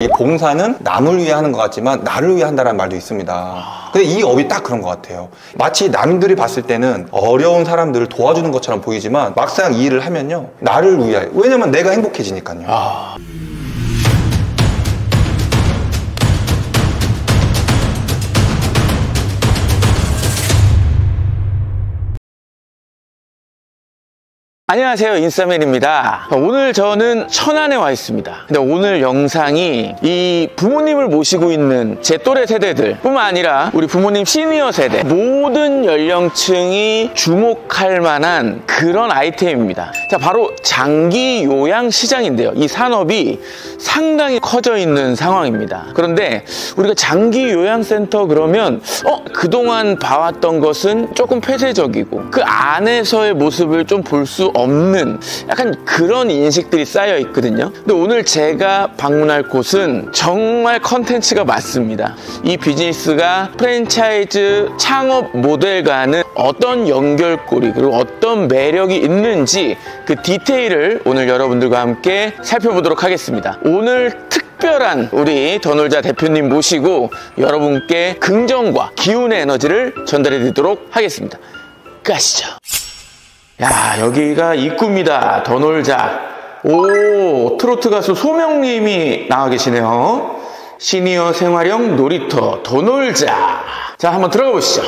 이 봉사는 남을 위해 하는 것 같지만 나를 위해 한다는 말도 있습니다. 근데 이 업이 딱 그런 것 같아요. 마치 남들이 봤을 때는 어려운 사람들을 도와주는 것처럼 보이지만 막상 이 일을 하면요, 나를 위하여. 왜냐면 내가 행복해지니까요. 안녕하세요, 인싸맨입니다. 오늘 저는 천안에 와 있습니다. 근데 오늘 영상이 이 부모님을 모시고 있는 제 또래 세대들 뿐만 아니라 우리 부모님 시니어 세대 모든 연령층이 주목할 만한 그런 아이템입니다. 자, 바로 장기 요양 시장인데요, 이 산업이 상당히 커져 있는 상황입니다. 그런데 우리가 장기 요양센터 그러면 그동안 봐왔던 것은 조금 폐쇄적이고 그 안에서의 모습을 좀 볼 수 없는 약간 그런 인식들이 쌓여 있거든요. 근데 오늘 제가 방문할 곳은 정말 컨텐츠가 맞습니다. 이 비즈니스가 프랜차이즈 창업 모델과는 어떤 연결고리 그리고 어떤 매력이 있는지 그 디테일을 오늘 여러분들과 함께 살펴보도록 하겠습니다. 오늘 특별한 우리 더 놀자 대표님 모시고 여러분께 긍정과 기운의 에너지를 전달해 드리도록 하겠습니다. 가시죠. 야, 여기가 입구입니다. 더 놀자. 오, 트로트 가수 소명님이 나와 계시네요. 시니어 생활형 놀이터 더 놀자. 자, 한번 들어가 보시죠.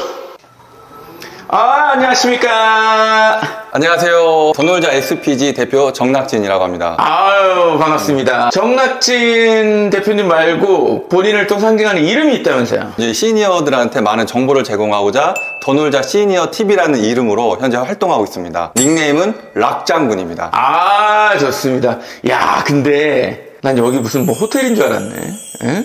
안녕하십니까. 안녕하세요. 더 놀자 SPG 대표 정낙진이라고 합니다. 아유, 반갑습니다. 정낙진 대표님 말고 본인을 또 상징하는 이름이 있다면서요? 이제 시니어들한테 많은 정보를 제공하고자 더 놀자 시니어 TV라는 이름으로 현재 활동하고 있습니다. 닉네임은 락장군입니다. 아, 좋습니다. 야, 근데 난 여기 무슨 뭐 호텔인 줄 알았네. 에?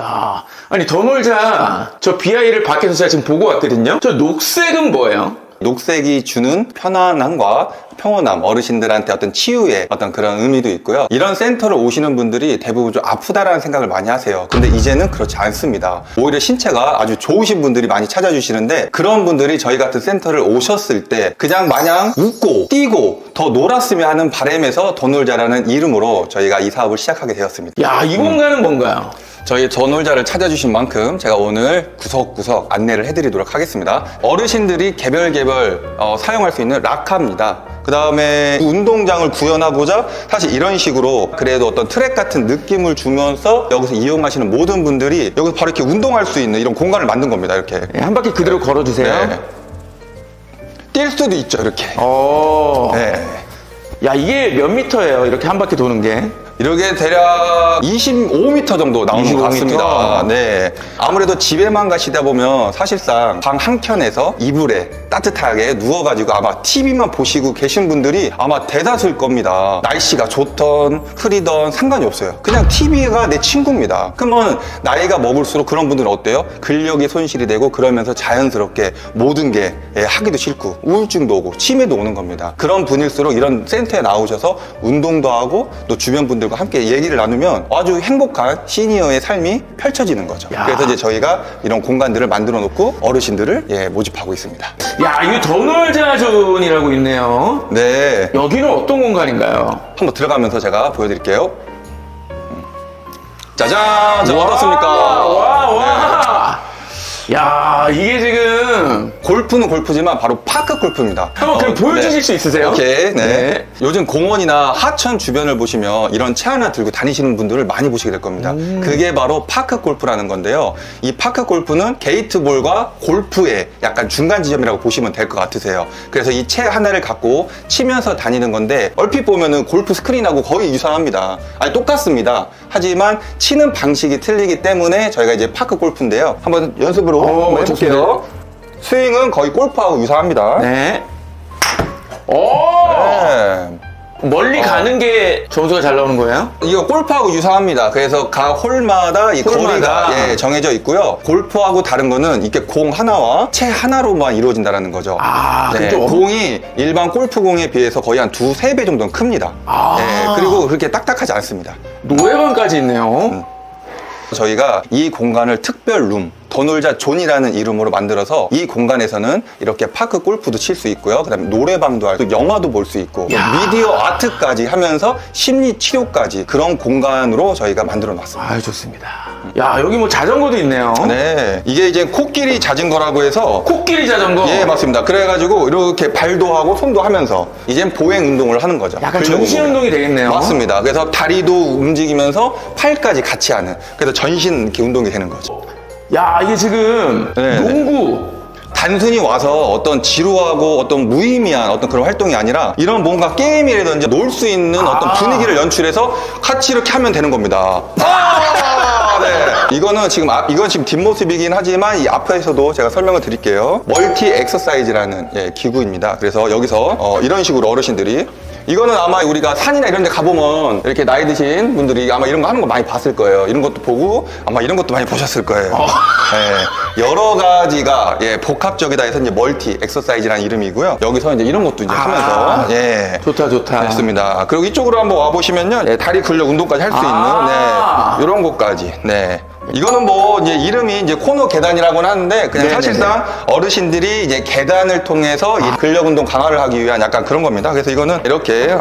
야, 아니 더 놀자 저 BI를 밖에서 제가 지금 보고 왔거든요. 저 녹색은 뭐예요? 녹색이 주는 편안함과 평온함, 어르신들한테 어떤 치유의 어떤 그런 의미도 있고요. 이런 센터를 오시는 분들이 대부분 좀 아프다라는 생각을 많이 하세요. 근데 이제는 그렇지 않습니다. 오히려 신체가 아주 좋으신 분들이 많이 찾아주시는데, 그런 분들이 저희 같은 센터를 오셨을 때 그냥 마냥 웃고 뛰고 더 놀았으면 하는 바람에서 더 놀자라는 이름으로 저희가 이 사업을 시작하게 되었습니다. 야, 이 공간은 뭔가요? 저희 더 놀자를 찾아주신 만큼 제가 오늘 구석구석 안내를 해드리도록 하겠습니다. 어르신들이 개별 사용할 수 있는 락카입니다. 그 다음에 운동장을 구현하고자 사실 이런 식으로 그래도 어떤 트랙 같은 느낌을 주면서 여기서 이용하시는 모든 분들이 여기서 바로 이렇게 운동할 수 있는 이런 공간을 만든 겁니다. 이렇게 한 바퀴 그대로 걸어주세요. 네. 뛸 수도 있죠, 이렇게. 네. 야, 이게 몇 미터예요? 이렇게 한 바퀴 도는 게? 이렇게 대략 25m 정도 나오는 것 같습니다. 네. 아무래도 집에만 가시다 보면 사실상 방 한켠에서 이불에 따뜻하게 누워가지고 아마 TV만 보시고 계신 분들이 아마 대다수일 겁니다. 날씨가 좋던 흐리던 상관이 없어요. 그냥 TV가 내 친구입니다. 그러면 나이가 먹을수록 그런 분들은 어때요? 근력이 손실이 되고 그러면서 자연스럽게 모든 게 하기도 싫고 우울증도 오고 치매도 오는 겁니다. 그런 분일수록 이런 센터에 나오셔서 운동도 하고 또 주변 분들과 함께 얘기를 나누면 아주 행복한 시니어의 삶이 펼쳐지는 거죠. 야. 그래서 이제 저희가 이런 공간들을 만들어 놓고 어르신들을 모집하고 있습니다. 야, 이거 더 놀자 존이라고 있네요. 네. 여기는 어떤 공간인가요? 한번 들어가면서 제가 보여드릴게요. 짜잔! 자, 어떻습니까? 와. 야, 이게 지금 골프는 골프지만 바로 파크 골프입니다. 한번 그럼 보여주실 수 있으세요? 오케이. 네. 네. 요즘 공원이나 하천 주변을 보시면 이런 채 하나 들고 다니시는 분들을 많이 보시게 될 겁니다. 그게 바로 파크 골프라는 건데요. 이 파크 골프는 게이트볼과 골프의 약간 중간 지점이라고 보시면 될 것 같으세요. 그래서 이 채 하나를 갖고 치면서 다니는 건데 얼핏 보면은 골프 스크린하고 거의 유사합니다. 아니, 똑같습니다. 하지만 치는 방식이 틀리기 때문에 저희가 이제 파크 골프인데요. 한번 연습으로 한번 해볼게요. 스윙은 거의 골프하고 유사합니다. 네. 네. 멀리 가는 게 점수가 잘 나오는 거예요? 이거 골프하고 유사합니다. 그래서 각 홀마다 이 거리가 정해져 있고요. 골프하고 다른 거는 이렇게 공 하나와 채 하나로만 이루어진다는 거죠. 네, 공이 일반 골프공에 비해서 거의 한 2~3배 정도는 큽니다. 네, 그리고 그렇게 딱딱하지 않습니다. 노래방까지 있네요. 저희가 이 공간을 특별룸 더 놀자 존이라는 이름으로 만들어서 이 공간에서는 이렇게 파크 골프도 칠 수 있고요. 그다음에 노래방도 하고 영화도 볼 수 있고 미디어 아트까지 하면서 심리 치료까지 그런 공간으로 저희가 만들어 놨습니다. 아, 좋습니다. 야, 여기 뭐 자전거도 있네요. 네, 이게 이제 코끼리 자전거라고 해서 코끼리 자전거. 예, 맞습니다. 그래가지고 이렇게 발도 하고 손도 하면서 이젠 보행 운동을 하는 거죠. 약간 전신 운동이 되겠네요. 맞습니다. 그래서 다리도 움직이면서 팔까지 같이 하는, 그래서 전신 이렇게 운동이 되는 거죠. 야, 이게 지금 네. 농구. 단순히 와서 어떤 지루하고 어떤 무의미한 어떤 그런 활동이 아니라 이런 뭔가 게임이라든지 놀 수 있는 어떤 분위기를 연출해서 같이 이렇게 하면 되는 겁니다. 네. 이거는 지금 뒷모습이긴 하지만 이 앞에서도 제가 설명을 드릴게요. 멀티 엑서사이즈라는 기구입니다. 그래서 여기서 이런 식으로 어르신들이, 이거는 아마 우리가 산이나 이런 데 가보면 이렇게 나이 드신 분들이 아마 이런 거 하는 거 많이 봤을 거예요. 이런 것도 보고 아마 이런 것도 많이 보셨을 거예요. 네, 여러 가지가 복합적이다 해서 이제 멀티 엑서사이즈라는 이름이고요. 여기서 이제 이런 것도 이제 하면서 좋다. 됐습니다. 그리고 이쪽으로 한번 와보시면요. 다리 근력 운동까지 할 수 있는 이런 것까지. 네. 이거는 뭐 이제 이름이 이제 코너 계단이라고는 하는데 그냥 사실상 어르신들이 이제 계단을 통해서 이 근력 운동 강화를 하기 위한 약간 그런 겁니다. 그래서 이거는 이렇게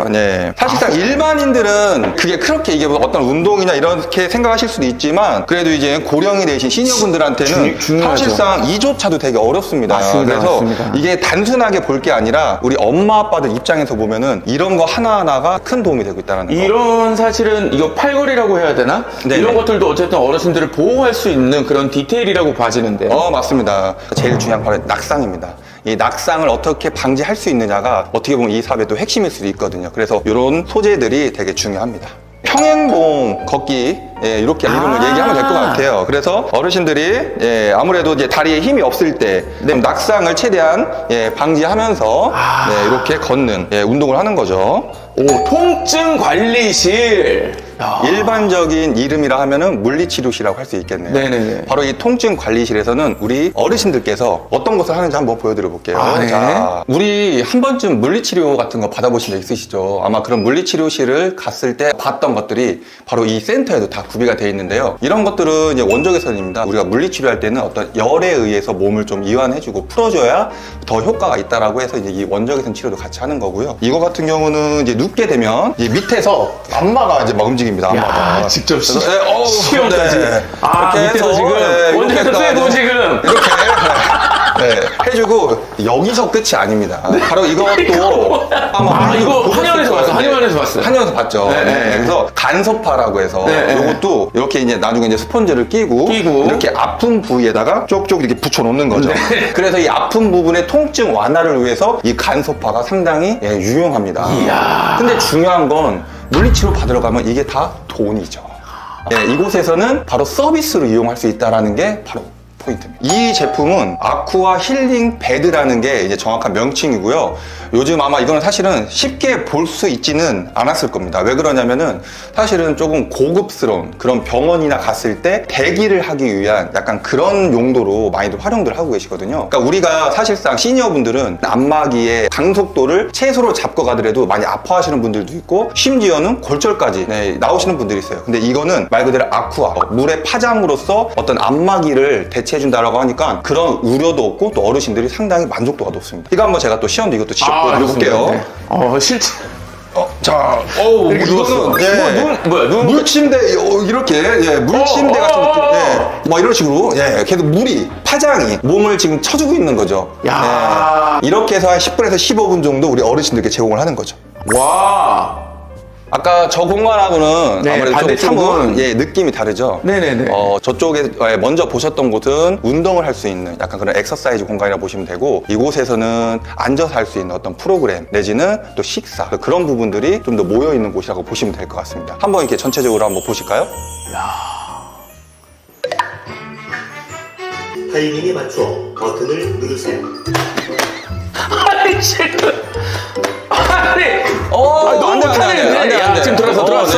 사실상 일반인들은 그게 그렇게 이게 뭐 어떤 운동이냐 이렇게 생각하실 수도 있지만 그래도 이제 고령이 되신 시니어분들한테는 사실상 이조차도 되게 어렵습니다. 그래서 이게 단순하게 볼 게 아니라 우리 엄마 아빠들 입장에서 보면은 이런 거 하나하나가 큰 도움이 되고 있다는 거. 이런 사실은 이거 팔걸이라고 해야 되나? 이런 것들도 어쨌든 어르신들을 보호할 수 있는 그런 디테일이라고 봐지는데. 맞습니다. 제일 중요한 바로 낙상입니다. 이 낙상을 어떻게 방지할 수 있느냐가 어떻게 보면 이 사업의 또 핵심일 수도 있거든요. 그래서 이런 소재들이 되게 중요합니다. 평행봉 걷기, 이렇게 이름을 얘기하면 될 것 같아요. 그래서 어르신들이 아무래도 이제 다리에 힘이 없을 때 낙상을 최대한 방지하면서 이렇게 걷는 운동을 하는 거죠. 통증 관리실. 일반적인 이름이라 하면은 물리치료실이라고 할 수 있겠네요. 네네네. 바로 이 통증 관리실에서는 우리 어르신들께서 어떤 것을 하는지 한번 보여드려 볼게요. 자, 우리 한 번쯤 물리치료 같은 거 받아보신 적 있으시죠? 아마 그런 물리치료실을 갔을 때 봤던 것들이 바로 이 센터에도 다 구비가 되어 있는데요. 이런 것들은 이제 원적외선입니다. 우리가 물리치료할 때는 어떤 열에 의해서 몸을 좀 이완해주고 풀어줘야 더 효과가 있다라고 해서 이제 이 원적외선 치료도 같이 하는 거고요. 이거 같은 경우는 이제 눕게 되면 이 밑에서 안마가 이제 막 움직입니다. 안마가. 직접 시험까지. 밑에서 지금 원적외선 쐬고 지금 이렇게 해주고 여기서 끝이 아닙니다. 바로 이것도 이거 한의원에서 봤어. 한의원에서 봤죠. 그래서 간섭파라고 해서 이것도 이렇게 이제 나중에 이제 스펀지를 끼고 이렇게 아픈 부위에다가 쪽쪽 이렇게 붙여 놓는 거죠. 그래서 이 아픈 부분의 통증 완화를 위해서 이 간섭파가 상당히 유용합니다. 근데 중요한 건 물리치료 받으러 가면 이게 다 돈이죠. 이곳에서는 바로 서비스로 이용할 수 있다는 게 바로 포인트입니다. 이 제품은 아쿠아 힐링 베드라는 게 이제 정확한 명칭이고요. 요즘 아마 이거는 사실은 쉽게 볼 수 있지는 않았을 겁니다. 왜 그러냐면은 사실은 조금 고급스러운 그런 병원이나 갔을 때 대기를 하기 위한 약간 그런 용도로 많이들 활용들 하고 계시거든요. 그러니까 우리가 사실상 시니어분들은 안마기의 강속도를 최소로 잡고 가더라도 많이 아파하시는 분들도 있고 심지어는 골절까지 나오시는 분들이 있어요. 근데 이거는 말 그대로 아쿠아, 물의 파장으로서 어떤 안마기를 대체해준다라고 하니까 그런 우려도 없고 또 어르신들이 상당히 만족도가 높습니다. 이거 한번 제가 또 시험도 이것도 직접 보여드릴게요. 실제. 자, 이거는 물침대 이렇게 물침대 같은 느낌, 뭐 이런 식으로 계속 물이 파장이 몸을 지금 쳐주고 있는 거죠. 이렇게 해서 한 10분에서 15분 정도 우리 어르신들께 제공을 하는 거죠. 와. 아까 저 공간하고는 아무래도 좀 느낌이 다르죠. 네네네. 저쪽에 먼저 보셨던 곳은 운동을 할 수 있는 약간 그런 엑서사이즈 공간이라고 보시면 되고 이곳에서는 앉아서 할 수 있는 어떤 프로그램 내지는 또 식사 그런 부분들이 좀 더 모여 있는 곳이라고 보시면 될 것 같습니다. 한번 이렇게 전체적으로 한번 보실까요? 타이밍에 맞춰 버튼을 누르세요. 아니 지금 너무 못하겠네. 지금 들어왔어.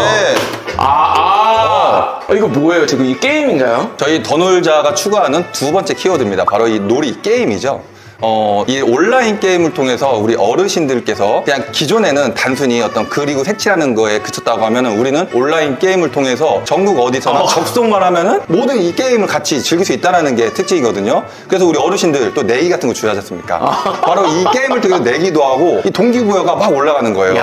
이거 뭐예요? 지금 이 게임인가요? 저희 더 놀자가 추구하는 두 번째 키워드입니다. 바로 이 놀이 게임이죠. 이 온라인 게임을 통해서 우리 어르신들께서 그냥 기존에는 단순히 어떤 그리고 색칠하는 거에 그쳤다고 하면은 우리는 온라인 게임을 통해서 전국 어디서나 접속만 하면은 모든 이 게임을 같이 즐길 수 있다는 게 특징이거든요. 그래서 우리 어르신들 또 내기 같은 거 좋아하지 않습니까? 바로 이 게임을 통해서 내기도 하고 이 동기부여가 막 올라가는 거예요. 네,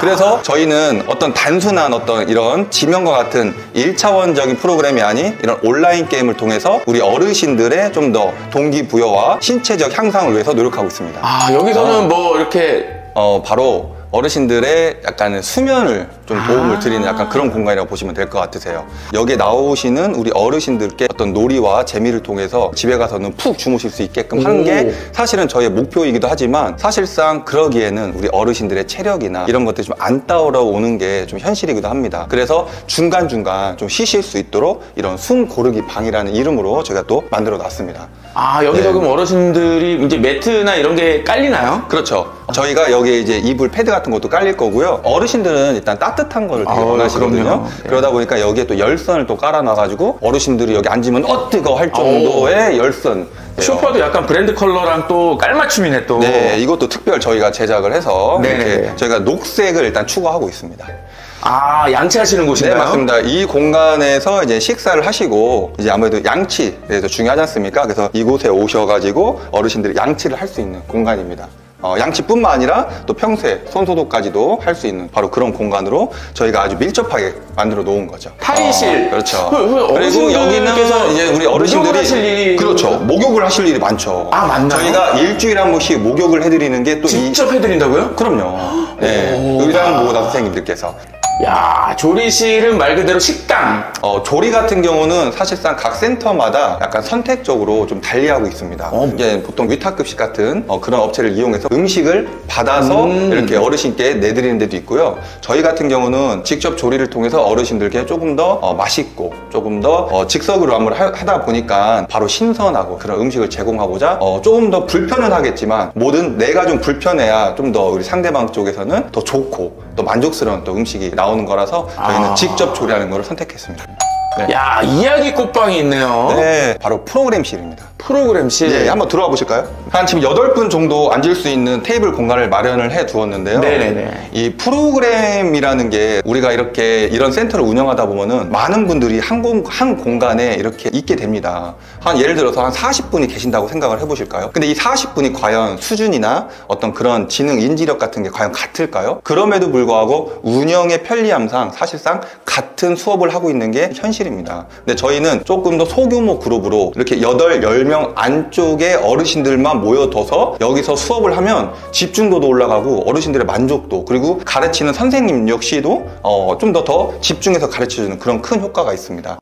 그래서 저희는 어떤 단순한 어떤 이런 지면과 같은 1차원적인 프로그램이 아닌 이런 온라인 게임을 통해서 우리 어르신들의 좀 더 동기부여와 신체적 향상을 위해서 노력하고 있습니다. 여기서는 뭐 이렇게 바로 어르신들의 약간 수면을 좀 도움을 드리는 약간 그런 공간이라고 보시면 될 것 같으세요. 여기에 나오시는 우리 어르신들께 어떤 놀이와 재미를 통해서 집에 가서는 푹 주무실 수 있게끔 하는 게 사실은 저희의 목표이기도 하지만 사실상 그러기에는 우리 어르신들의 체력이나 이런 것들이 좀 안 따라오는 게 좀 현실이기도 합니다. 그래서 중간중간 좀 쉬실 수 있도록 이런 숨 고르기 방이라는 이름으로 저희가 또 만들어 놨습니다. 여기서 그럼 어르신들이 이제 매트나 이런 게 깔리나요? 그렇죠. 저희가 여기에 이제 이불 패드 같은 것도 깔릴 거고요. 어르신들은 일단 따뜻한 거를 되게 원하시거든요. 그럼요. 그러다 보니까 여기에 또 열선을 또 깔아놔가지고 어르신들이 여기 앉으면 뜨거 할 정도의 열선. 쇼파도 약간 브랜드 컬러랑 또 깔맞춤이네 또. 네, 이것도 특별 저희가 제작을 해서 네네네. 이렇게 저희가 녹색을 일단 추구하고 있습니다. 양치하시는 곳인가요? 네, 맞습니다. 이 공간에서 이제 식사를 하시고 이제 아무래도 양치에서 중요하지 않습니까? 그래서 이곳에 오셔가지고 어르신들이 양치를 할 수 있는 공간입니다. 양치뿐만 아니라 또 평소에 손소독까지도 할 수 있는 바로 그런 공간으로 저희가 아주 밀접하게 만들어 놓은 거죠. 탈의실. 그렇죠. 그리고 여기는 이제 우리 어르신들이 하실 일이 그렇죠. 목욕을 하실 일이 많죠. 맞나요? 저희가 일주일에 한 번씩 목욕을 해드리는 게 또 직접 해드린다고요? 그럼요. 네, 의상보호사 선생님들께서. 조리실은 말 그대로 식당. 조리 같은 경우는 사실상 각 센터마다 약간 선택적으로 좀 달리하고 있습니다. 이제 보통 위탁급식 같은 그런 업체를 이용해서 음식을 받아서 이렇게 어르신께 내드리는 데도 있고요. 저희 같은 경우는 직접 조리를 통해서 어르신들께 조금 더 맛있고 조금 더 즉석으로 하다 보니까 바로 신선하고 그런 음식을 제공하고자 조금 더 불편은 하겠지만 뭐든 내가 좀 불편해야 좀 더 우리 상대방 쪽에서는 더 좋고 또 만족스러운 또 음식이 나오는 거라서 저희는 직접 조리하는 걸 선택했습니다. 네. 이야기 꽃방이 있네요. 네, 바로 프로그램실입니다. 프로그램실. 네, 한번 들어와 보실까요? 한 지금 8분 정도 앉을 수 있는 테이블 공간을 마련을 해 두었는데요. 네네네. 이 프로그램이라는 게 우리가 이렇게 이런 센터를 운영하다 보면은 많은 분들이 한 공간에 이렇게 있게 됩니다. 예를 들어서 한 40분이 계신다고 생각을 해 보실까요? 근데 이 40분이 과연 수준이나 어떤 그런 지능, 인지력 같은 게 과연 같을까요? 그럼에도 불구하고 운영의 편리함상 사실상 같은 수업을 하고 있는 게 현실입니다. 근데 저희는 조금 더 소규모 그룹으로 이렇게 10명 안쪽에 어르신들만 모여둬서 여기서 수업을 하면 집중도도 올라가고 어르신들의 만족도 그리고 가르치는 선생님 역시도 좀 더 집중해서 가르쳐주는 그런 큰 효과가 있습니다.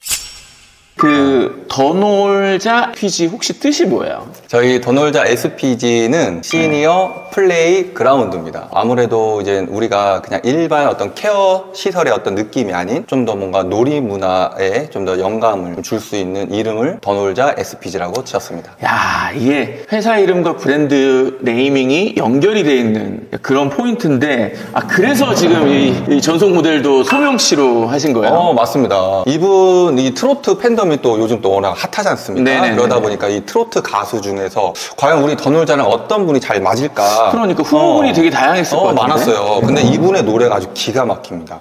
더 놀자 PG 혹시 뜻이 뭐예요? 저희 더 놀자 SPG는 시니어 플레이 그라운드입니다. 아무래도 이제 우리가 그냥 일반 어떤 케어 시설의 어떤 느낌이 아닌 좀 더 뭔가 놀이 문화에 좀 더 영감을 줄 수 있는 이름을 더 놀자 SPG라고 지었습니다. 이게 회사 이름과 브랜드 네이밍이 연결이 돼 있는 그런 포인트인데 그래서 지금 이 전속 모델도 소명 씨로 하신 거예요? 맞습니다. 이분 이 트로트 팬덤이 또 요즘 또 워낙 핫하지 않습니까? 네네네. 그러다 보니까 이 트로트 가수 중에서 과연 우리 더 놀자랑 어떤 분이 잘 맞을까? 그러니까 후보군이 되게 다양했을 것 같은데. 많았어요. 근데 이분의 노래가 아주 기가 막힙니다.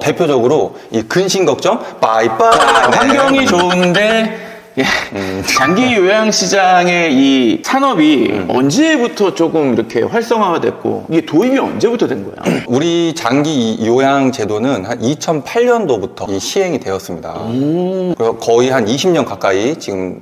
대표적으로 이 근심 걱정 빠이빠이. 환경이 좋은데 장기 요양시장의 이 산업이 언제부터 조금 이렇게 활성화가 됐고 이게 도입이 언제부터 된 거야? 우리 장기 요양 제도는 한 2008년도부터 시행이 되었습니다. 그래서 거의 한 20년 가까이 지금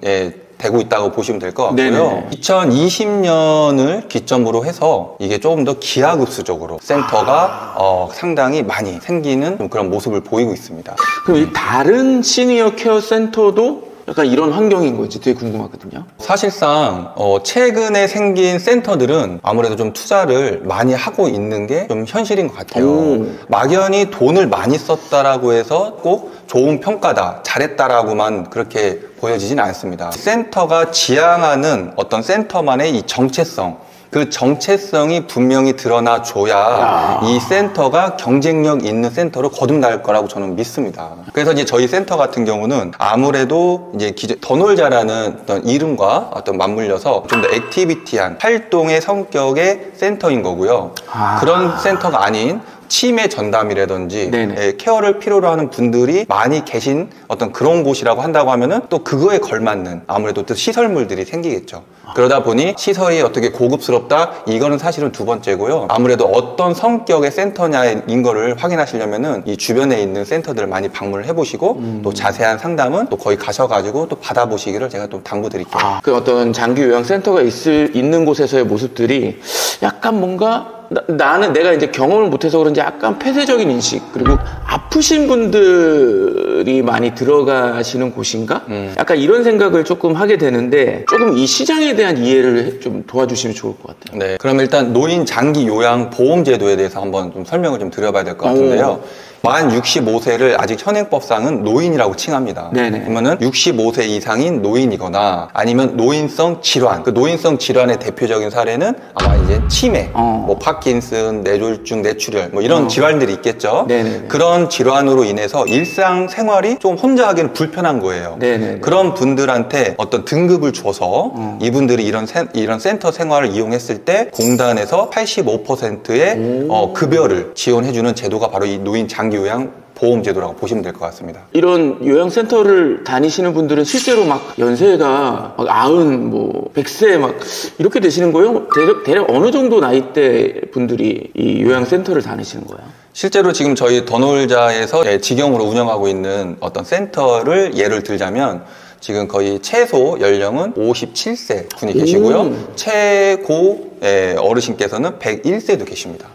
되고 있다고 보시면 될 것 같고요. 네네. 2020년을 기점으로 해서 이게 조금 더 기하급수적으로 센터가 상당히 많이 생기는 그런 모습을 보이고 있습니다. 그럼 이 다른 시니어 케어 센터도 약간 이런 환경인 건지 되게 궁금하거든요. 사실상 최근에 생긴 센터들은 아무래도 좀 투자를 많이 하고 있는 게 좀 현실인 것 같아요. 막연히 돈을 많이 썼다라고 해서 꼭 좋은 평가다, 잘했다라고만 그렇게 보여지진 않습니다. 센터가 지향하는 어떤 센터만의 이 정체성, 그 정체성이 분명히 드러나줘야 이 센터가 경쟁력 있는 센터로 거듭날 거라고 저는 믿습니다. 그래서 이제 저희 센터 같은 경우는 아무래도 이제 더 놀자라는 어떤 이름과 어떤 맞물려서 좀 더 액티비티한 활동의 성격의 센터인 거고요. 그런 센터가 아닌 치매 전담이라든지 케어를 필요로 하는 분들이 많이 계신 어떤 그런 곳이라고 한다고 하면은 또 그거에 걸맞는 아무래도 또 시설물들이 생기겠죠. 그러다 보니 시설이 어떻게 고급스럽다? 이거는 사실은 두 번째고요. 아무래도 어떤 성격의 센터냐인 거를 확인하시려면은 이 주변에 있는 센터들을 많이 방문을 해보시고 또 자세한 상담은 또 거기 가셔가지고 또 받아보시기를 제가 좀 당부드릴게요. 그 어떤 장기 요양 센터가 있는 곳에서의 모습들이 약간 뭔가 나는 내가 이제 경험을 못해서 그런지 약간 폐쇄적인 인식, 그리고 아프신 분들이 많이 들어가시는 곳인가? 약간 이런 생각을 조금 하게 되는데 조금 이 시장에 대한 이해를 좀 도와주시면 좋을 것 같아요. 네, 그럼 일단 노인 장기 요양 보험 제도에 대해서 한번 좀 설명을 좀 드려봐야 될 것 같은데요. 만 65세를 아직 현행법상은 노인이라고 칭합니다. 그러면은 65세 이상인 노인이거나 아니면 노인성 질환. 그 노인성 질환의 대표적인 사례는 아마 이제 치매, 뭐 파킨슨, 뇌졸중, 뇌출혈 뭐 이런 질환들이 있겠죠. 그런 질환으로 인해서 일상 생활이 좀 혼자 하기는 불편한 거예요. 그런 분들한테 어떤 등급을 줘서 이분들이 이런 센터 생활을 이용했을 때 공단에서 85%의 급여를 지원해주는 제도가 바로 이 노인 장기 요양 보험 제도라고 보시면 될 것 같습니다. 이런 요양센터를 다니시는 분들은 실제로 막 연세가 막 90, 100세 막 이렇게 되시는 거예요? 대략 어느 정도 나이대 분들이 이 요양센터를 다니시는 거예요? 실제로 지금 저희 더 놀자에서 직영으로 운영하고 있는 어떤 센터를 예를 들자면 지금 거의 최소 연령은 57세 분이 계시고요. 최고 어르신께서는 101세도 계십니다.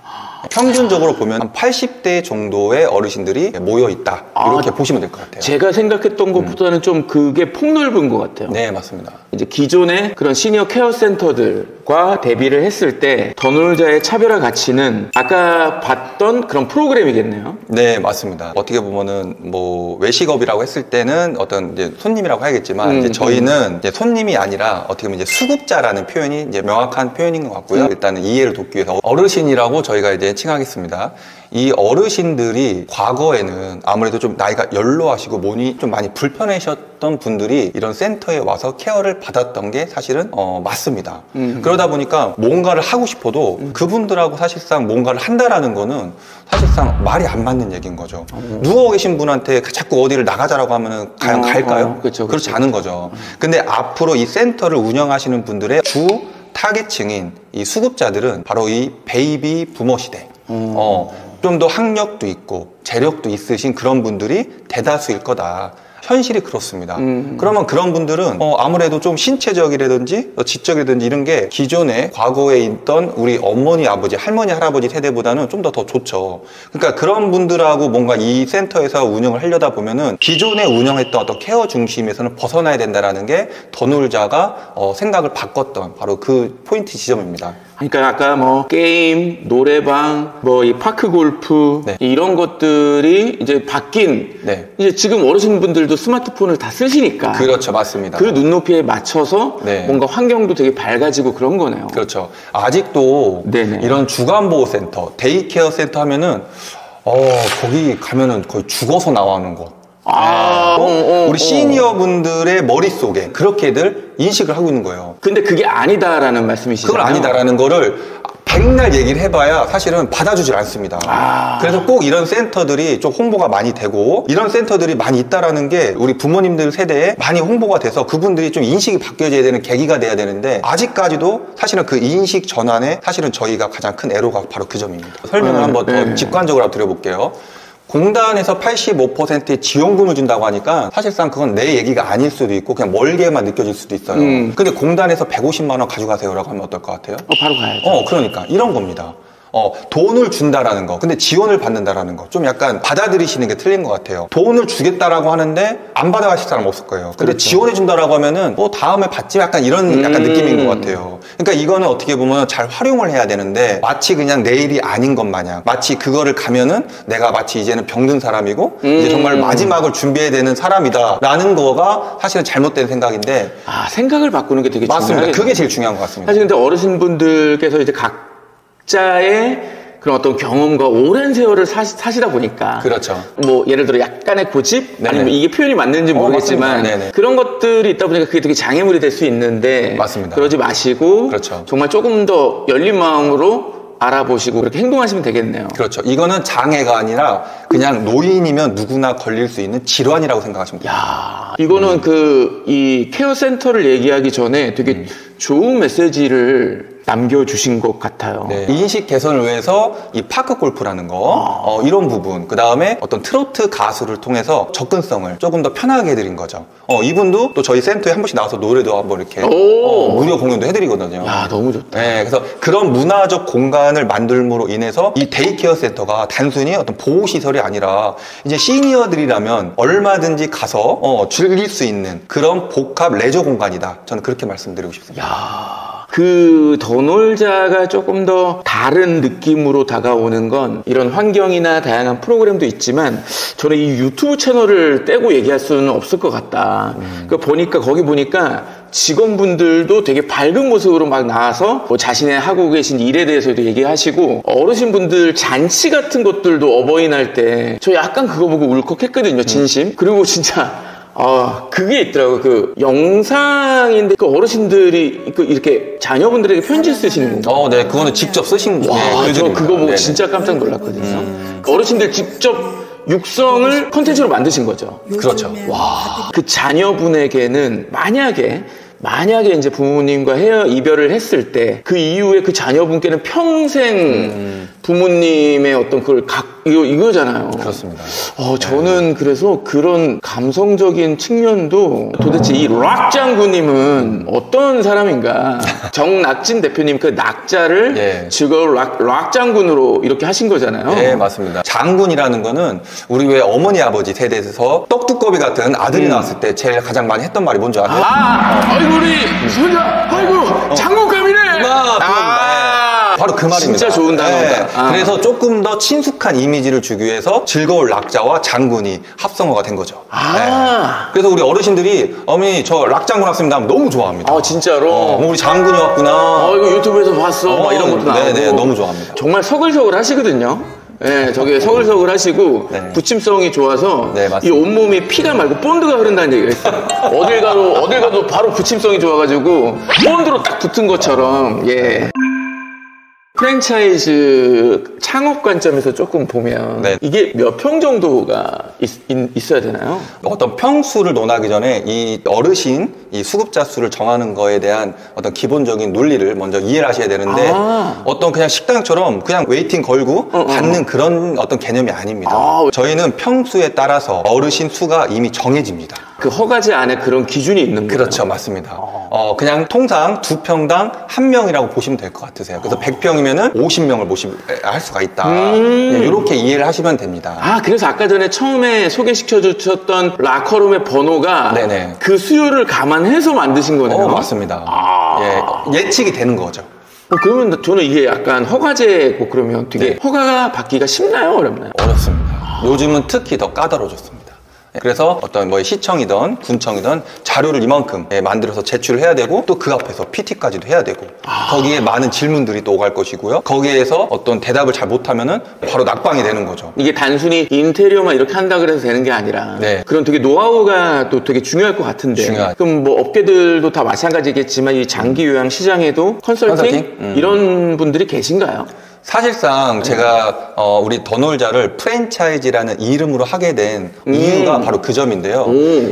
평균적으로 보면 한 80대 정도의 어르신들이 모여있다 이렇게 보시면 될 것 같아요. 제가 생각했던 것보다는 좀 그게 폭넓은 것 같아요. 네, 맞습니다. 이제 기존의 그런 시니어 케어 센터들과 대비를 했을 때 더 놀자의 차별화 가치는 아까 봤던 그런 프로그램이겠네요. 네, 맞습니다. 어떻게 보면은 뭐 외식업이라고 했을 때는 어떤 이제 손님이라고 하겠지만 이제 저희는 이제 손님이 아니라 어떻게 보면 이제 수급자라는 표현이 이제 명확한 표현인 것 같고요. 일단은 이해를 돕기 위해서 어르신이라고 저희가 이제 칭하겠습니다. 이 어르신들이 과거에는 아무래도 좀 나이가 연로하시고 몸이 좀 많이 불편하셨던 분들이 이런 센터에 와서 케어를 받았던 게 사실은 맞습니다. 그러다 보니까 뭔가를 하고 싶어도 그분들하고 사실상 뭔가를 한다라는 거는 사실상 말이 안 맞는 얘기인 거죠. 누워 계신 분한테 자꾸 어디를 나가자라고 하면은 과연 갈까요? 그렇지 않은 거죠. 근데 앞으로 이 센터를 운영하시는 분들의 주 타겟층인 이 수급자들은 바로 이 베이비 부머 시대, 좀 더 학력도 있고 재력도 있으신 그런 분들이 대다수일 거다. 현실이 그렇습니다. 그러면 그런 분들은 아무래도 좀 신체적이라든지 지적이라든지 이런 게 기존에 과거에 있던 우리 어머니, 아버지, 할머니, 할아버지 세대보다는 좀 더 좋죠. 그러니까 그런 분들하고 뭔가 이 센터에서 운영을 하려다 보면은 기존에 운영했던 어떤 케어 중심에서는 벗어나야 된다라는 게 더 놀자가 생각을 바꿨던 바로 그 포인트 지점입니다. 그러니까 아까 뭐 게임, 노래방, 뭐 이 파크 골프 이런 것들이 이제 바뀐 이제 지금 어르신분들도 스마트폰을 다 쓰시니까 그렇죠, 맞습니다. 그 눈높이에 맞춰서 뭔가 환경도 되게 밝아지고 그런 거네요. 그렇죠. 아직도 이런 주간보호센터, 데이케어 센터 하면은 거기 가면은 거의 죽어서 나오는 곳. 우리 시니어 분들의 머릿속에 그렇게들 인식을 하고 있는 거예요. 근데 그게 아니다라는 말씀이시잖아요. 그걸 아니다라는 거를 백날 얘기를 해봐야 사실은 받아주질 않습니다. 그래서 꼭 이런 센터들이 좀 홍보가 많이 되고 이런 센터들이 많이 있다라는 게 우리 부모님들 세대에 많이 홍보가 돼서 그분들이 좀 인식이 바뀌어져야 되는 계기가 돼야 되는데 아직까지도 사실은 그 인식 전환에 사실은 저희가 가장 큰 애로가 바로 그 점입니다. 설명을 한번 더 직관적으로 드려볼게요. 공단에서 85%의 지원금을 준다고 하니까 사실상 그건 내 얘기가 아닐 수도 있고 그냥 멀게만 느껴질 수도 있어요. 근데 공단에서 150만 원 가져가세요라고 하면 어떨 것 같아요? 바로 가야죠. 그러니까 이런 겁니다. 돈을 준다라는 거, 근데 지원을 받는다라는 거, 좀 약간 받아들이시는 게 틀린 것 같아요. 돈을 주겠다라고 하는데 안 받아가실 사람 없을 거예요. 근데 그렇죠. 지원해준다라고 하면은 뭐 다음에 받지 약간 이런 약간 느낌인 것 같아요. 그러니까 이거는 어떻게 보면 잘 활용을 해야 되는데 마치 그냥 내 일이 아닌 것 마냥, 마치 그거를 가면은 내가 마치 이제는 병든 사람이고 이제 정말 마지막을 준비해야 되는 사람이다라는 거가 사실은 잘못된 생각인데. 생각을 바꾸는 게 되게 맞습니다. 중요하겠네요. 그게 제일 중요한 것 같습니다. 사실 근데 어르신분들께서 이제 각자의 그런 어떤 경험과 오랜 세월을 사시다 보니까. 그렇죠. 뭐, 예를 들어 약간의 고집? 네네. 아니면 이게 표현이 맞는지 모르겠지만. 맞습니다. 네네. 그런 것들이 있다 보니까 그게 되게 장애물이 될 수 있는데. 맞습니다. 그러지 마시고. 그렇죠. 정말 조금 더 열린 마음으로 알아보시고 그렇게 행동하시면 되겠네요. 그렇죠. 이거는 장애가 아니라 그냥 노인이면 누구나 걸릴 수 있는 질환이라고 생각하시면 돼요. 야, 이거는 이 케어 센터를 얘기하기 전에 되게 좋은 메시지를 남겨주신 것 같아요. 네, 인식 개선을 위해서 이 파크 골프라는 거, 이런 부분, 그 다음에 어떤 트로트 가수를 통해서 접근성을 조금 더 편하게 해드린 거죠. 이분도 또 저희 센터에 한 번씩 나와서 노래도 한번 이렇게 무료 공연도 해드리거든요. 야, 너무 좋다. 네, 그래서 그런 문화적 공간을 만들므로 인해서 이 데이케어 센터가 단순히 어떤 보호시설이 아니라 이제 시니어들이라면 얼마든지 가서 즐길 수 있는 그런 복합 레저 공간이다. 저는 그렇게 말씀드리고 싶습니다. 야. 그 더 놀자가 조금 더 다른 느낌으로 다가오는 건 이런 환경이나 다양한 프로그램도 있지만 저는 이 유튜브 채널을 떼고 얘기할 수는 없을 것 같다. 거기 보니까 직원분들도 되게 밝은 모습으로 막 나와서 뭐 자신의 하고 계신 일에 대해서도 얘기하시고 어르신분들 잔치 같은 것들도 어버이날 때 저 약간 그거 보고 울컥했거든요. 진심. 그리고 진짜 그게 있더라고요. 그 영상인데 그 어르신들이 이렇게 자녀분들에게 편지 쓰시는 거. 네, 그거는 직접 쓰신 거예요. 와, 저 그거 보고 진짜 깜짝 놀랐거든요. 어르신들 직접 육성을 컨텐츠로 만드신 거죠. 그렇죠. 와, 그 자녀분에게는 만약에 이제 부모님과 이별을 했을 때 그 이후에 그 자녀분께는 평생 부모님의 어떤 그걸 이거잖아요. 그렇습니다. 저는 그래서 그런 감성적인 측면도 도대체 이 락 장군님은 어떤 사람인가. 정낙진 대표님 그 낙자를 즐거운 락 장군으로 이렇게 하신 거잖아요. 네, 맞습니다. 장군이라는 거는 우리 왜 어머니 아버지 세대에서 떡두꺼비 같은 아들이 나왔을 때 제일 가장 많이 했던 말이 뭔지 아세요? 아이고 우리 손자 아이고 장군감이네. 바로 그 말입니다. 진짜 좋은 단어다. 그래서 조금 더 친숙한 이미지를 주기 위해서 즐거울 락자와 장군이 합성어가 된 거죠. 그래서 우리 어르신들이 어머니 저 락장군 왔습니다 하면 너무 좋아합니다. 진짜로? 우리 장군이 왔구나. 이거 유튜브에서 봤어. 막 이런 것도 나오고. 네네, 너무 좋아합니다. 정말 서글서글 하시거든요. 네, 저게 서글서글 하시고 부침성이 좋아서 이 온몸이 피가 말고 본드가 흐른다는 얘기가 있어요. 어딜 가도 바로 부침성이 좋아가지고 본드로 딱 붙은 것처럼. 프랜차이즈 창업 관점에서 조금 보면 이게 몇 평 정도가 있어야 되나요? 어떤 평수를 논하기 전에 이 어르신, 이 수급자 수를 정하는 거에 대한 어떤 기본적인 논리를 먼저 이해를 하셔야 되는데 어떤 그냥 식당처럼 그냥 웨이팅 걸고 받는 그런 어떤 개념이 아닙니다. 저희는 평수에 따라서 어르신 수가 이미 정해집니다. 그 허가제 안에 그런 기준이 있는 거예요? 그렇죠. 맞습니다. 그냥 통상 2평당 1명이라고 보시면 될 것 같으세요. 그래서 100평이면은 50명을 할 수가 있다. 이렇게 이해를 하시면 됩니다. 그래서 아까 전에 처음에 소개시켜 주셨던 라커룸의 번호가 그 수요를 감안해서 만드신 거네요. 맞습니다. 예측이 되는 거죠. 그러면 저는 이게 약간 허가제고 그러면 되게 허가가 받기가 쉽나요? 어렵나요? 어렵습니다. 요즘은 특히 더 까다로워졌습니다. 그래서 어떤 뭐 시청이든 군청이든 자료를 이만큼 만들어서 제출을 해야 되고 또 그 앞에서 PT까지도 해야 되고 거기에 많은 질문들이 또 오갈 것이고요. 거기에서 어떤 대답을 잘 못하면은 바로 낙방이 되는 거죠. 이게 단순히 인테리어만 이렇게 한다 그래서 되는 게 아니라 그런 되게 노하우가 또 되게 중요할 것 같은데 그럼 뭐 업계들도 다 마찬가지겠지만 이 장기 요양 시장에도 컨설팅? 이런 분들이 계신가요? 사실상 제가 우리 더 놀자를 프랜차이즈라는 이름으로 하게 된 이유가 바로 그 점인데요.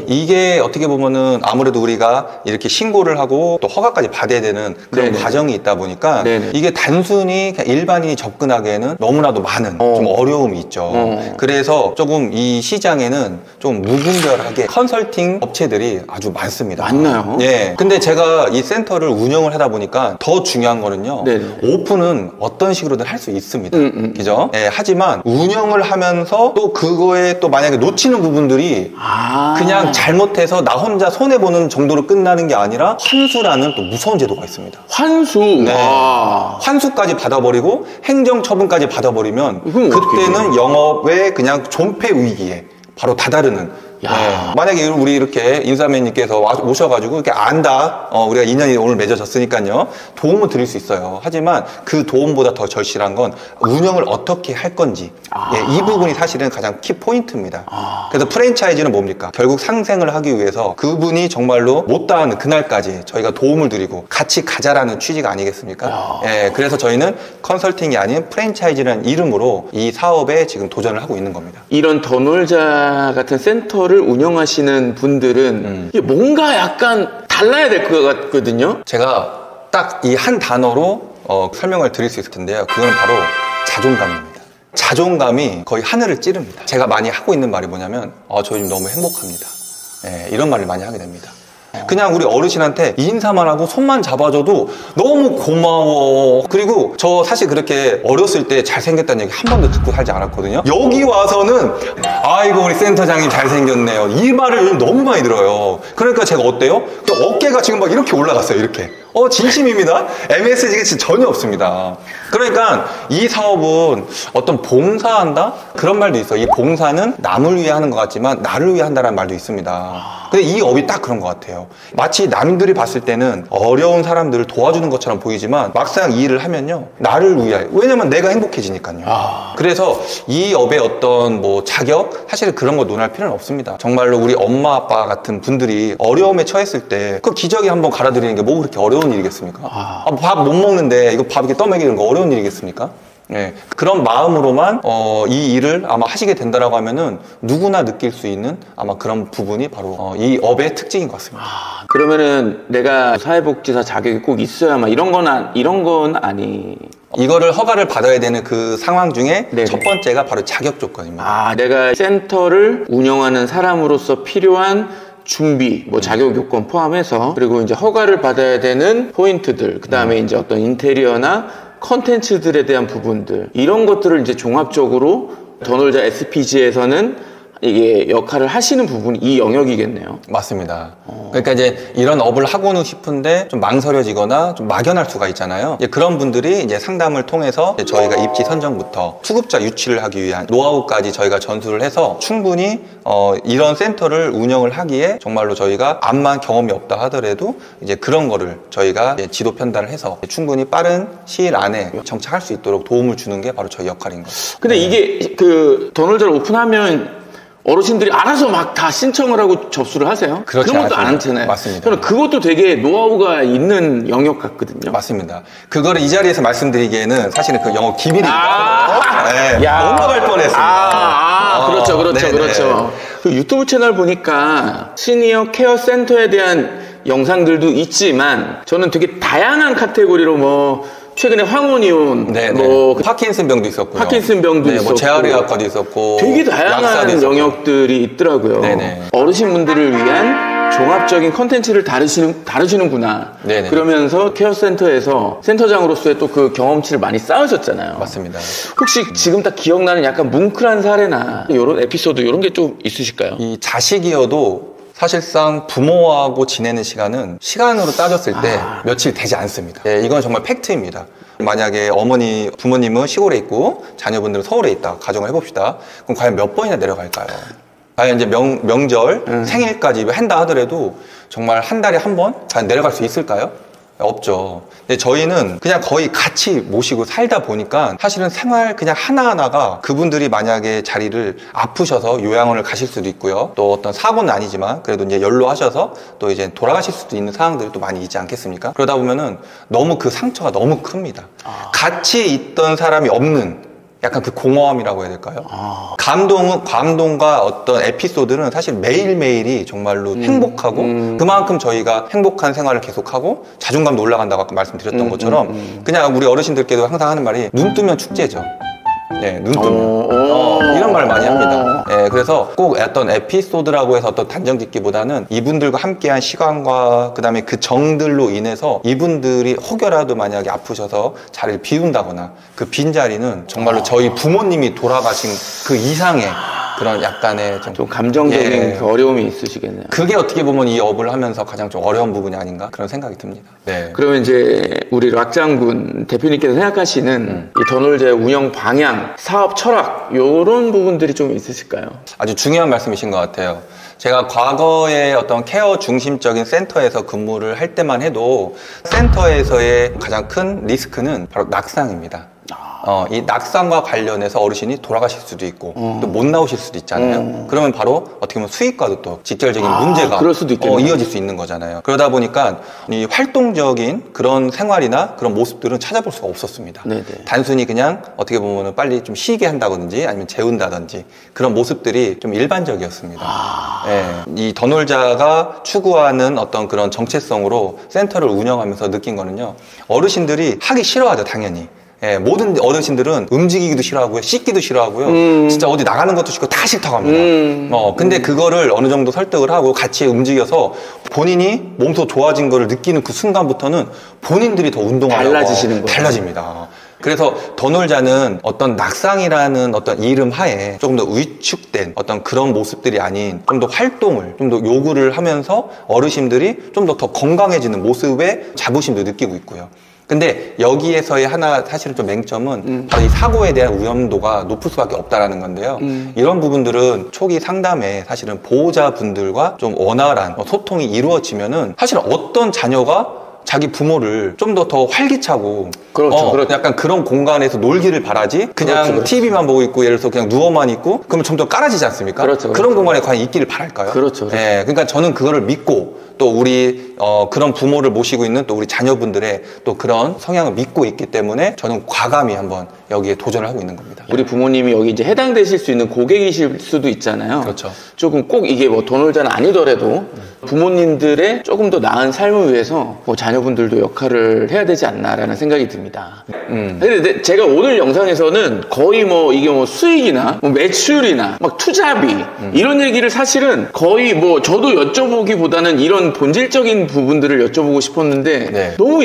이게 어떻게 보면은 아무래도 우리가 이렇게 신고를 하고 또 허가까지 받아야 되는 그런 과정이 있다 보니까 이게 단순히 그냥 일반인이 접근하기에는 너무나도 많은 좀 어려움이 있죠. 그래서 조금 이 시장에는 좀 무분별하게 컨설팅 업체들이 아주 많습니다. 많나요? 근데 제가 이 센터를 운영을 하다 보니까 더 중요한 거는요. 오픈은 어떤 식으로 센터들 할 수 있습니다. 그죠? 예, 하지만 운영을 하면서 또 그거에 또 만약에 놓치는 부분들이 그냥 잘못해서 나 혼자 손해보는 정도로 끝나는 게 아니라 환수라는 또 무서운 제도가 있습니다. 환수? 네. 환수까지 받아버리고 행정처분까지 받아버리면 그때는 영업의 그냥 존폐 위기에 바로 다다르는. 네. 만약에 우리 이렇게 인사매님께서 오셔가지고 이렇게 안다, 우리가 인연이 오늘 맺어졌으니까요, 도움을 드릴 수 있어요. 하지만 그 도움보다 더 절실한 건 운영을 어떻게 할 건지, 예, 이 부분이 사실은 가장 키 포인트입니다. 그래서 프랜차이즈는 뭡니까? 결국 상생을 하기 위해서 그분이 정말로 못다하는 그날까지 저희가 도움을 드리고 같이 가자라는 취지가 아니겠습니까? 예, 그래서 저희는 컨설팅이 아닌 프랜차이즈라는 이름으로 이 사업에 지금 도전을 하고 있는 겁니다. 이런 더 놀자 같은 센터를 운영하시는 분들은 이게 뭔가 약간 달라야 될 것 같거든요. 제가 딱 이 한 단어로 설명을 드릴 수 있을 텐데요. 그건 바로 자존감입니다. 자존감이 거의 하늘을 찌릅니다. 제가 많이 하고 있는 말이 뭐냐면 저 요즘 너무 행복합니다. 네, 이런 말을 많이 하게 됩니다. 그냥 우리 어르신한테 인사만 하고 손만 잡아줘도 너무 고마워. 그리고 저 사실 그렇게 어렸을 때 잘생겼다는 얘기 한 번도 듣고 살지 않았거든요. 여기 와서는 아이고 우리 센터장님 잘생겼네요, 이 말을 요즘 너무 많이 들어요. 그러니까 제가 어때요? 어깨가 지금 막 이렇게 올라갔어요. 이렇게. 진심입니다. MSG가 진짜 전혀 없습니다. 그러니까 이 사업은 어떤 봉사한다? 그런 말도 있어요. 이 봉사는 남을 위해 하는 것 같지만 나를 위해 한다는 말도 있습니다. 근데 이 업이 딱 그런 것 같아요. 마치 남들이 봤을 때는 어려운 사람들을 도와주는 것처럼 보이지만 막상 이 일을 하면요, 나를 위해. 왜냐면 내가 행복해지니까요. 그래서 이 업의 어떤 뭐 자격, 사실 그런 거 논할 필요는 없습니다. 정말로 우리 엄마 아빠 같은 분들이 어려움에 처했을 때 그 기저귀 한번 갈아드리는 게 뭐 그렇게 어려운 일이겠습니까? 밥 못 먹는데 이거 밥 이렇게 떠먹이는 거 어려운 일이겠습니까? 네, 그런 마음으로만 이 일을 아마 하시게 된다라고 하면은 누구나 느낄 수 있는 아마 그런 부분이 바로 이 업의 특징인 것 같습니다. 그러면은 내가 사회복지사 자격이 꼭 있어야만 이런 건 아니. 이거를 허가를 받아야 되는 그 상황 중에 네네. 첫 번째가 바로 자격 조건입니다. 내가 센터를 운영하는 사람으로서 필요한 준비, 뭐 자격 요건 포함해서, 그리고 이제 허가를 받아야 되는 포인트들, 그 다음에 이제 어떤 인테리어나 컨텐츠들에 대한 부분들, 이런 것들을 이제 종합적으로 더 놀자 SPG에서는 이게 역할을 하시는 부분이 이 영역이겠네요. 맞습니다. 그러니까 이제 이런 업을 하고는 싶은데 좀 망설여지거나 좀 막연할 수가 있잖아요. 이제 그런 분들이 이제 상담을 통해서 이제 저희가 입지 선정부터 투급자 유치를 하기 위한 노하우까지 저희가 전수를 해서 충분히 이런 센터를 운영을 하기에 정말로 저희가 암만 경험이 없다 하더라도 이제 그런 거를 저희가 이제 지도 편단을 해서 충분히 빠른 시일 안에 정착할 수 있도록 도움을 주는 게 바로 저희 역할인 거죠. 근데 이게 그 더 놀자를 오픈하면 어르신들이 알아서 막 다 신청을 하고 접수를 하세요? 그렇지 그런 것도 안 않습니다. 하잖아요. 맞습니다. 저는 그것도 되게 노하우가 있는 영역 같거든요. 맞습니다. 그거를 이 자리에서 말씀드리기에는 사실은 그 영업 기밀입니다. 네, 넘어갈 뻔했습니다. 그렇죠. 네네. 그렇죠. 그 유튜브 채널 보니까 시니어 케어 센터에 대한 영상들도 있지만 저는 되게 다양한 카테고리로 뭐 최근에 황혼이온, 뭐 파킨슨병도 있었고요. 파킨슨병도 있었고, 뭐 재활의학과도 있었고, 되게 다양한 영역들이 있더라고요. 네네. 어르신분들을 위한 종합적인 컨텐츠를 다루시는구나. 네네. 그러면서 케어센터에서 센터장으로서의 또 그 경험치를 많이 쌓으셨잖아요. 맞습니다. 혹시 지금 딱 기억나는 약간 뭉클한 사례나 이런 에피소드 이런 게 좀 있으실까요? 이 자식이어도 사실상 부모하고 지내는 시간은 시간으로 따졌을 때 며칠 되지 않습니다. 네, 이건 정말 팩트입니다. 만약에 부모님은 시골에 있고 자녀분들은 서울에 있다 가정을 해봅시다. 그럼 과연 몇 번이나 내려갈까요? 과연 이제 명절, 생일까지 한다 하더라도 정말 한 달에 한 번? 과연 내려갈 수 있을까요? 없죠. 근데 저희는 그냥 거의 같이 모시고 살다 보니까 사실은 생활 그냥 하나하나가 그분들이 만약에 자리를 아프셔서 요양원을 가실 수도 있고요. 또 어떤 사고는 아니지만 그래도 이제 연로하셔서 또 이제 돌아가실 수도 있는 상황들이 또 많이 있지 않겠습니까? 그러다 보면은 너무 그 상처가 너무 큽니다. 같이 있던 사람이 없는 약간 그 공허함이라고 해야 될까요? 감동과 어떤 에피소드는 사실 매일매일이 정말로 행복하고 그만큼 저희가 행복한 생활을 계속하고 자존감도 올라간다고 아까 말씀드렸던 것처럼 그냥 우리 어르신들께도 항상 하는 말이 눈 뜨면 축제죠. 네, 눈 뜨면. 이런 말 많이 합니다. 네, 그래서 꼭 어떤 에피소드라고 해서 어떤 단정 짓기보다는 이분들과 함께한 시간과 그 다음에 그 정들로 인해서 이분들이 혹여라도 만약에 아프셔서 자리를 비운다거나 그 빈자리는 정말로 저희 부모님이 돌아가신 그 이상의 그런 약간의 좀 감정적인 그 어려움이 있으시겠네요. 그게 어떻게 보면 이 업을 하면서 가장 좀 어려운 부분이 아닌가 그런 생각이 듭니다. 네. 그러면 이제 우리 락장군 대표님께서 생각하시는 이 더놀자의 운영 방향, 사업 철학 이런 부분들이 좀 있으실까요? 아주 중요한 말씀이신 것 같아요. 제가 과거에 어떤 케어 중심적인 센터에서 근무를 할 때만 해도 센터에서의 가장 큰 리스크는 바로 낙상입니다. 이 낙상과 관련해서 어르신이 돌아가실 수도 있고 또 못 나오실 수도 있잖아요. 그러면 바로 어떻게 보면 수익과도 또 직결적인 문제가 그럴 수도 이어질 수 있는 거잖아요. 그러다 보니까 이 활동적인 그런 생활이나 그런 모습들은 찾아볼 수가 없었습니다. 네네. 단순히 그냥 어떻게 보면 빨리 좀 쉬게 한다든지 아니면 재운다든지 그런 모습들이 좀 일반적이었습니다. 네. 이 더놀자가 추구하는 어떤 그런 정체성으로 센터를 운영하면서 느낀 거는요, 어르신들이 하기 싫어하죠, 당연히. 예, 모든 어르신들은 움직이기도 싫어하고요, 씻기도 싫어하고요, 진짜 어디 나가는 것도 싫고 다 싫다고 합니다. 근데 그거를 어느 정도 설득을 하고 같이 움직여서 본인이 몸소 좋아진 거를 느끼는 그 순간부터는 본인들이 더 운동하려고 달라지시는 거예요. 달라집니다. 그래서 더놀자는 어떤 낙상이라는 어떤 이름 하에 조금 더 위축된 어떤 그런 모습들이 아닌 좀 더 활동을 좀 더 요구를 하면서 어르신들이 좀 더 건강해지는 모습의 자부심도 느끼고 있고요. 근데 여기에서의 하나 사실은 좀 맹점은 바로 이 사고에 대한 위험도가 높을 수밖에 없다라는 건데요. 이런 부분들은 초기 상담에 사실은 보호자분들과 좀 원활한 소통이 이루어지면은 사실 어떤 자녀가 자기 부모를 좀 더 활기차고 그렇죠. 약간 그런 공간에서 놀기를 바라지 그냥 그렇죠. TV만 보고 있고 예를 들어서 그냥 누워만 있고 그러면 점점 깔아지지 않습니까? 그렇죠. 그런 공간에 과연 있기를 바랄까요? 그렇죠. 예, 그러니까 저는 그거를 믿고 또 우리 그런 부모를 모시고 있는 또 우리 자녀분들의 또 그런 성향을 믿고 있기 때문에 저는 과감히 한번 여기에 도전을 하고 있는 겁니다. 우리 부모님이 여기 이제 해당되실 수 있는 고객이실 수도 있잖아요. 그렇죠. 조금 꼭 이게 뭐 더놀자는 아니더라도 부모님들의 조금 더 나은 삶을 위해서 뭐 자녀분들도 역할을 해야 되지 않나라는 생각이 듭니다. 근데 제가 오늘 영상에서는 거의 뭐 이게 뭐 수익이나 뭐 매출이나 막 투자비 이런 얘기를 사실은 거의 뭐 저도 여쭤보기보다는 이런 본질적인 부분들을 여쭤보고 싶었는데 네. 너무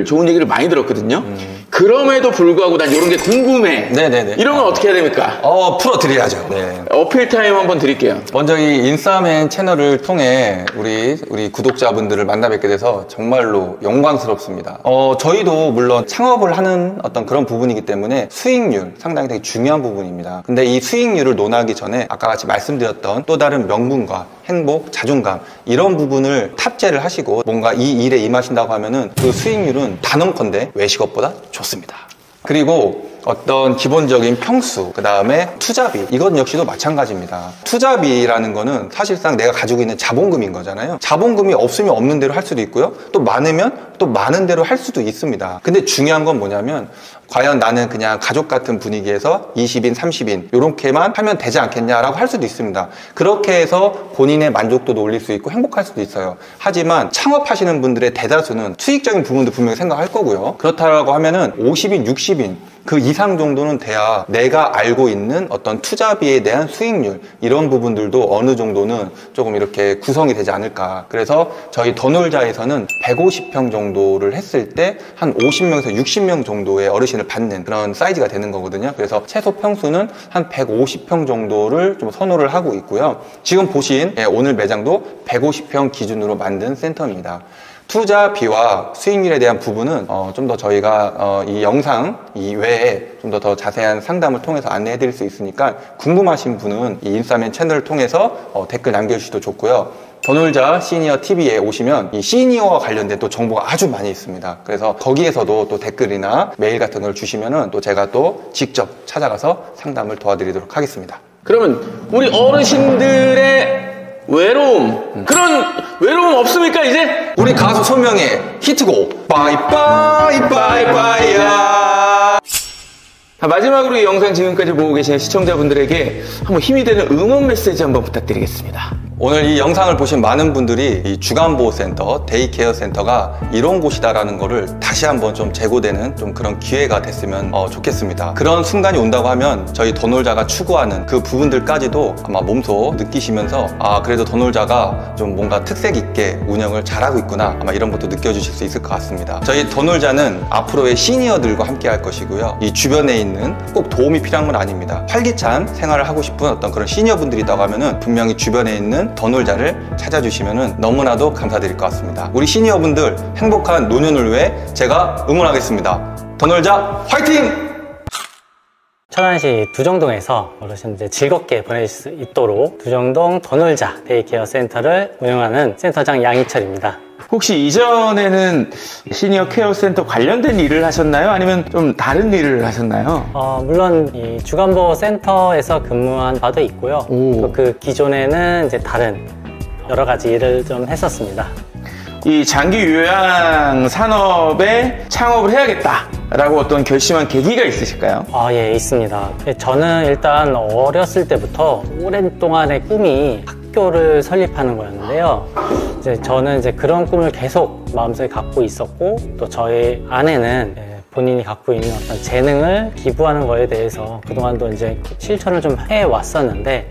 좋은 얘기를 많이 들었거든요. 그럼에도 불구하고 난 이런 게 궁금해. 네네네. 이러면 어떻게 해야 됩니까? 풀어드려야죠. 네. 어필 타임 한번 드릴게요. 먼저 이 인싸맨 채널을 통해 우리 구독자분들을 만나 뵙게 돼서 정말로 영광스럽습니다. 저희도 물론 창업을 하는 어떤 그런 부분이기 때문에 수익률 상당히 되게 중요한 부분입니다. 근데 이 수익률을 논하기 전에 아까 같이 말씀드렸던 또 다른 명분과 행복, 자존감 이런 부분을 탑재를 하시고 뭔가 이 일에 임하신다고 하면은 그 수익률은 단언컨대 외식업보다 좋습니다. 그리고 어떤 기본적인 평수, 그 다음에 투자비, 이건 역시도 마찬가지입니다. 투자비라는 거는 사실상 내가 가지고 있는 자본금인 거잖아요. 자본금이 없으면 없는 대로 할 수도 있고요. 또 많으면 또 많은 대로 할 수도 있습니다. 근데 중요한 건 뭐냐면 과연 나는 그냥 가족 같은 분위기에서 20인, 30인 이렇게만 하면 되지 않겠냐라고 할 수도 있습니다. 그렇게 해서 본인의 만족도도 올릴 수 있고 행복할 수도 있어요. 하지만 창업하시는 분들의 대다수는 수익적인 부분도 분명히 생각할 거고요. 그렇다고 하면은 50인, 60인 그 이상 정도는 돼야 내가 알고 있는 어떤 투자비에 대한 수익률 이런 부분들도 어느 정도는 조금 이렇게 구성이 되지 않을까. 그래서 저희 더놀자에서는 150평 정도를 했을 때 한 50명에서 60명 정도의 어르신을 받는 그런 사이즈가 되는 거거든요. 그래서 최소 평수는 한 150평 정도를 좀 선호를 하고 있고요. 지금 보신 오늘 매장도 150평 기준으로 만든 센터입니다. 투자비와 수익률에 대한 부분은 좀 더 저희가 이 영상 이외에 좀 더 자세한 상담을 통해서 안내해 드릴 수 있으니까 궁금하신 분은 이 인싸맨 채널을 통해서 댓글 남겨주셔도 좋고요. 더놀자 시니어 TV에 오시면 이 시니어와 관련된 또 정보가 아주 많이 있습니다. 그래서 거기에서도 또 댓글이나 메일 같은 걸 주시면은 또 제가 또 직접 찾아가서 상담을 도와드리도록 하겠습니다. 그러면 우리 어르신들의 외로움, 그런 외로움 없습니까 이제? 우리 가수 손명의 히트곡 빠이빠이 빠이빠이야. 마지막으로 이 영상 지금까지 보고 계신 시청자분들에게 한번 힘이 되는 응원 메시지 한번 부탁드리겠습니다. 오늘 이 영상을 보신 많은 분들이 이 주간보호센터, 데이케어 센터가 이런 곳이다라는 거를 다시 한번 좀 재고되는 좀 그런 기회가 됐으면 좋겠습니다. 그런 순간이 온다고 하면 저희 더 놀자가 추구하는 그 부분들까지도 아마 몸소 느끼시면서 그래도 더 놀자가 좀 뭔가 특색 있게 운영을 잘하고 있구나, 아마 이런 것도 느껴주실 수 있을 것 같습니다. 저희 더 놀자는 앞으로의 시니어들과 함께 할 것이고요. 이 주변에 있는 꼭 도움이 필요한 건 아닙니다. 활기찬 생활을 하고 싶은 어떤 그런 시니어분들이 있다고 하면은 분명히 주변에 있는 더 놀자를 찾아주시면은 너무나도 감사드릴 것 같습니다. 우리 시니어분들 행복한 노년을 위해 제가 응원하겠습니다. 더 놀자 화이팅! 천안시 두정동에서 어르신들 즐겁게 보내실 수 있도록 두정동 더 놀자 데이케어 센터를 운영하는 센터장 양희철입니다. 혹시 이전에는 시니어 케어 센터 관련된 일을 하셨나요? 아니면 좀 다른 일을 하셨나요? 물론 이 주간보호 센터에서 근무한 바도 있고요. 또 그 기존에는 이제 다른 여러 가지 일을 좀 했었습니다. 이 장기 요양 산업에 창업을 해야겠다라고 어떤 결심한 계기가 있으실까요? 예, 있습니다. 저는 일단 어렸을 때부터 오랜 동안의 꿈이 학교를 설립하는 거였는데요. 저는 그런 꿈을 계속 마음속에 갖고 있었고, 또 저희 아내는 본인이 갖고 있는 어떤 재능을 기부하는 거에 대해서 그동안도 실천을 좀 해왔었는데,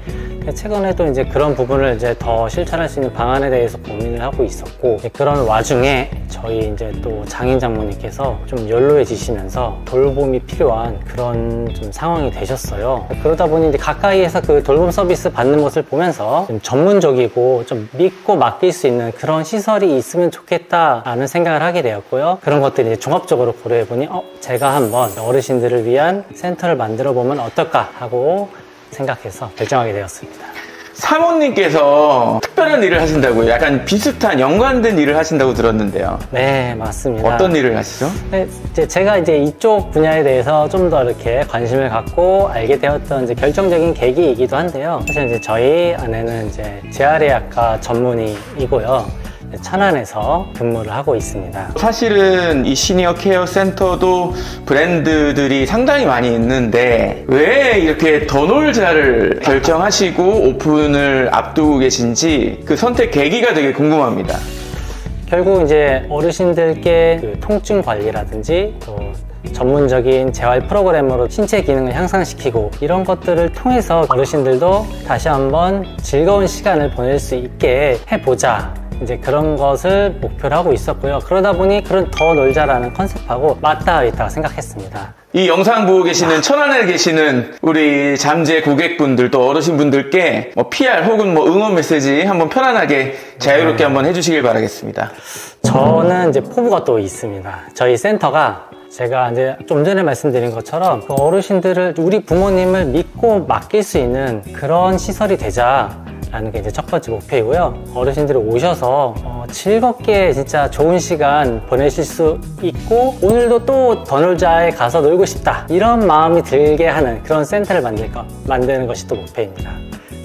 최근에도 그런 부분을 더 실천할 수 있는 방안에 대해서 고민을 하고 있었고, 그런 와중에 저희 또 장인 장모님께서 좀 연로해지시면서 돌봄이 필요한 그런 좀 상황이 되셨어요. 그러다 보니 가까이에서 그 돌봄 서비스 받는 것을 보면서 좀 전문적이고 좀 믿고 맡길 수 있는 그런 시설이 있으면 좋겠다라는 생각을 하게 되었고요. 그런 것들이 종합적으로 고려해보니 제가 한번 어르신들을 위한 센터를 만들어 보면 어떨까 하고 생각해서 결정하게 되었습니다. 사모님께서 특별한 일을 하신다고요? 약간 비슷한 연관된 일을 하신다고 들었는데요. 네, 맞습니다. 어떤 일을 하시죠? 네, 제가 이쪽 분야에 대해서 좀 더 이렇게 관심을 갖고 알게 되었던 결정적인 계기이기도 한데요. 사실 저희 아내는 재활의학과 전문의이고요. 천안에서 근무를 하고 있습니다. 사실은 이 시니어 케어 센터도 브랜드들이 상당히 많이 있는데 왜 이렇게 더 놀자를 결정하시고 오픈을 앞두고 계신지 그 선택 계기가 되게 궁금합니다. 결국 어르신들께 그 통증 관리라든지 또 전문적인 재활 프로그램으로 신체 기능을 향상시키고 이런 것들을 통해서 어르신들도 다시 한번 즐거운 시간을 보낼 수 있게 해보자, 그런 것을 목표로 하고 있었고요. 그러다 보니 그런 더 놀자라는 컨셉하고 맞닿아 있다고 생각했습니다. 이 영상 보고 계시는 천안에 계시는 우리 잠재 고객분들 또 어르신분들께 PR 혹은 응원 메시지 한번 편안하게 자유롭게 한번 해주시길 바라겠습니다. 저는 포부가 또 있습니다. 저희 센터가 제가 좀 전에 말씀드린 것처럼 그 어르신들을, 우리 부모님을 믿고 맡길 수 있는 그런 시설이 되자라는 게 첫 번째 목표이고요. 어르신들이 오셔서 즐겁게 진짜 좋은 시간 보내실 수 있고, 오늘도 또 더 놀자에 가서 놀고 싶다, 이런 마음이 들게 하는 그런 센터를 만드는 것이 또 목표입니다.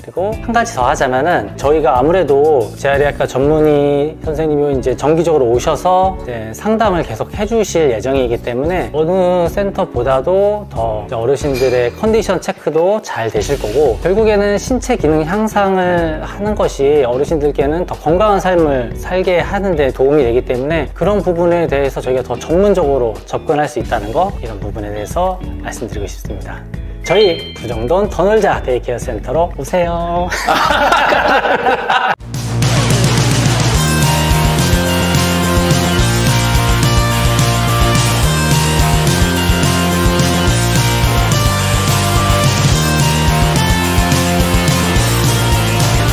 그리고 한 가지 더 하자면은, 저희가 아무래도 재활의학과 전문의 선생님이 정기적으로 오셔서 상담을 계속 해주실 예정이기 때문에 어느 센터보다도 더 어르신들의 컨디션 체크도 잘 되실 거고, 결국에는 신체 기능 향상을 하는 것이 어르신들께는 더 건강한 삶을 살게 하는 데 도움이 되기 때문에 그런 부분에 대해서 저희가 더 전문적으로 접근할 수 있다는 거, 이런 부분에 대해서 말씀드리고 싶습니다. 저희 두정동 더 놀자 데이케어 센터로 오세요.